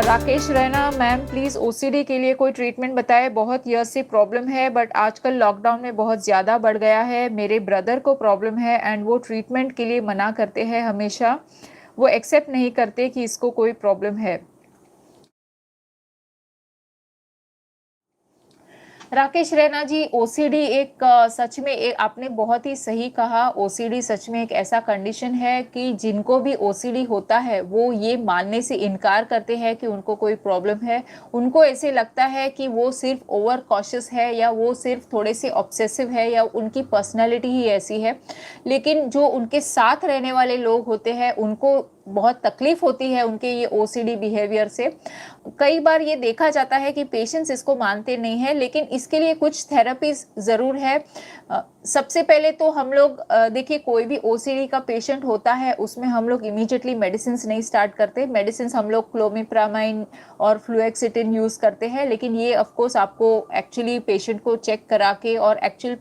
Rakesh Raina ma'am, please OCD के लिए कोई ट्रीटमेंट बताएं। बहुत ईयर से प्रॉब्लम है बट आजकल लॉकडाउन में बहुत ज़्यादा बढ़ गया है। मेरे ब्रदर को प्रॉब्लम है एंड वो ट्रीटमेंट के लिए मना करते हैं हमेशा। वो एक्सेप्ट नहीं करते कि इसको कोई प्रॉब्लम है। राकेश रैना जी, ओसीडी सच में आपने बहुत ही सही कहा। ओसीडी सच में एक ऐसा कंडीशन है कि जिनको भी ओसीडी होता है वो ये मानने से इनकार करते हैं कि उनको कोई प्रॉब्लम है। उनको ऐसे लगता है कि वो सिर्फ ओवर कॉशियस है या वो सिर्फ थोड़े से ऑब्सेसिव है या उनकी पर्सनैलिटी ही ऐसी है। लेकिन जो उनके साथ रहने वाले लोग होते हैं उनको बहुत तकलीफ होती है उनके ये ओसीडी बिहेवियर से। कई बार ये देखा जाता है कि पेशेंट्स इसको मानते नहीं है, लेकिन इसके लिए कुछ थेरेपीज ज़रूर है। सबसे पहले तो हम लोग देखिए, कोई भी ओसीडी का पेशेंट होता है उसमें हम लोग इमीडिएटली मेडिसिन नहीं स्टार्ट करते। मेडिसिन हम लोग क्लोमिप्रामाइन और फ्लूएक्सिटिन यूज़ करते हैं, लेकिन ये ऑफ कोर्स आपको एक्चुअली पेशेंट को चेक करा के और एक्चुअल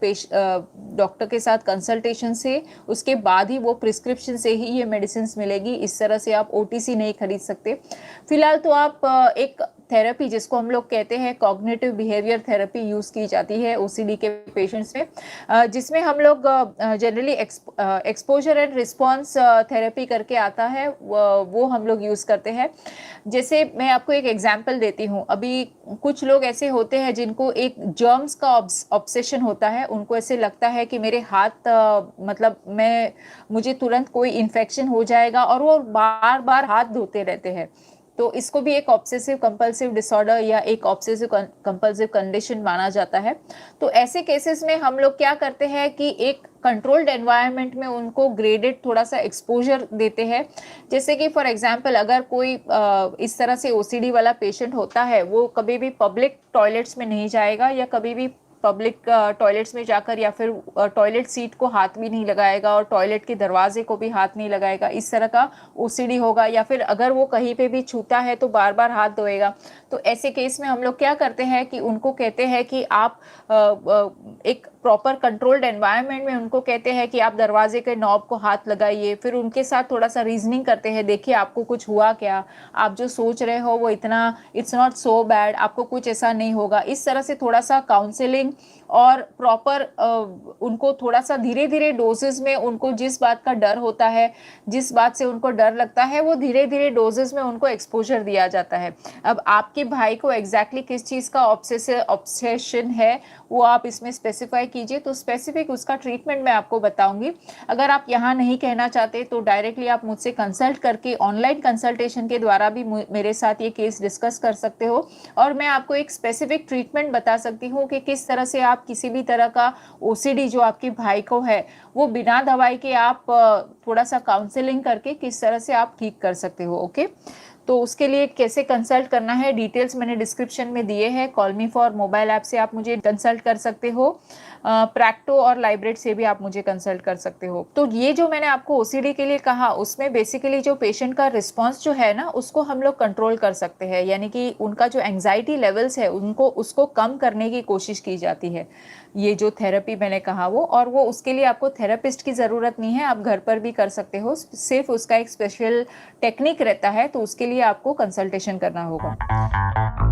डॉक्टर के साथ कंसल्टेशन से उसके बाद ही वो प्रिस्क्रिप्शन से ही ये मेडिसिन मिलेगी। इस तरह से आप ओटीसी नहीं खरीद सकते। फिलहाल तो आप एक थेरेपी जिसको हम लोग कहते हैं कॉग्निटिव बिहेवियर थेरेपी यूज़ की जाती है ओसीडी के पेशेंट्स में, जिसमें हम लोग generally exposure and response therapy करके आता है, वो हम लोग यूज़ करते हैं। जैसे मैं आपको एक एग्जांपल देती हूँ। अभी कुछ लोग ऐसे होते हैं जिनको एक जर्म्स का ऑब्सेशन होता है। उनको ऐसे लगता है कि मेरे हाथ मतलब मुझे तुरंत कोई इन्फेक्शन हो जाएगा और वो बार बार हाथ धोते रहते हैं। तो इसको भी एक ऑब्सेसिव कंपल्सिव डिसऑर्डर या एक ऑब्सेसिव कंपल्सिव कंडीशन माना जाता है। तो ऐसे केसेस में हम लोग क्या करते हैं कि एक कंट्रोल्ड एनवायरनमेंट में उनको ग्रेडेड थोड़ा सा एक्सपोजर देते हैं। जैसे कि फॉर एग्जांपल अगर कोई इस तरह से ओसीडी वाला पेशेंट होता है, वो कभी भी पब्लिक टॉयलेट्स में नहीं जाएगा या कभी भी पब्लिक टॉयलेट्स में जाकर या फिर टॉयलेट सीट को हाथ भी नहीं लगाएगा और टॉयलेट के दरवाजे को भी हाथ नहीं लगाएगा। इस तरह का ओसीडी होगा। या फिर अगर वो कहीं पे भी छूता है तो बार बार हाथ धोएगा। तो ऐसे केस में हम लोग क्या करते हैं कि उनको कहते हैं कि आप एक प्रॉपर कंट्रोल्ड एनवायरनमेंट में उनको कहते हैं कि आप दरवाजे के नॉब को हाथ लगाइए। फिर उनके साथ थोड़ा सा रीजनिंग करते हैं, देखिए आपको कुछ हुआ क्या, आप जो सोच रहे हो वो इट्स नॉट सो बैड, आपको कुछ ऐसा नहीं होगा। इस तरह से थोड़ा सा काउंसलिंग और प्रॉपर उनको थोड़ा सा धीरे धीरे डोजेस में, उनको जिस बात का डर होता है, जिस बात से उनको डर लगता है, वो धीरे धीरे डोजेस में उनको एक्सपोजर दिया जाता है। अब आपके भाई को एग्जैक्टली किस चीज़ का ऑब्सेशन है वो आप इसमें स्पेसिफाई कीजिए, तो स्पेसिफिक उसका ट्रीटमेंट मैं आपको बताऊंगी। अगर आप यहाँ नहीं कहना चाहते तो डायरेक्टली आप मुझसे कंसल्ट करके ऑनलाइन कंसल्टेशन के द्वारा भी मेरे साथ ये केस डिस्कस कर सकते हो और मैं आपको एक स्पेसिफिक ट्रीटमेंट बता सकती हूँ कि किस तरह से आप किसी भी तरह का ओसीडी जो आपके भाई को है वो बिना दवाई के आप थोड़ा सा काउंसलिंग करके किस तरह से आप ठीक कर सकते हो। ओके, तो उसके लिए कैसे कंसल्ट करना है डिटेल्स मैंने डिस्क्रिप्शन में दिए हैं। Call me for mobile app से आप मुझे कंसल्ट कर सकते हो। प्रैक्टो और लाइब्रेट से भी आप मुझे कंसल्ट कर सकते हो। तो ये जो मैंने आपको ओसीडी के लिए कहा उसमें बेसिकली जो पेशेंट का रिस्पॉन्स जो है ना उसको हम लोग कंट्रोल कर सकते हैं, यानी कि उनका जो एंग्जाइटी लेवल्स है उसको कम करने की कोशिश की जाती है। ये जो थेरेपी मैंने कहा वो उसके लिए आपको थेरेपिस्ट की ज़रूरत नहीं है, आप घर पर भी कर सकते हो। सिर्फ उसका एक स्पेशल टेक्निक रहता है, तो उसके लिए आपको कंसल्टेशन करना होगा।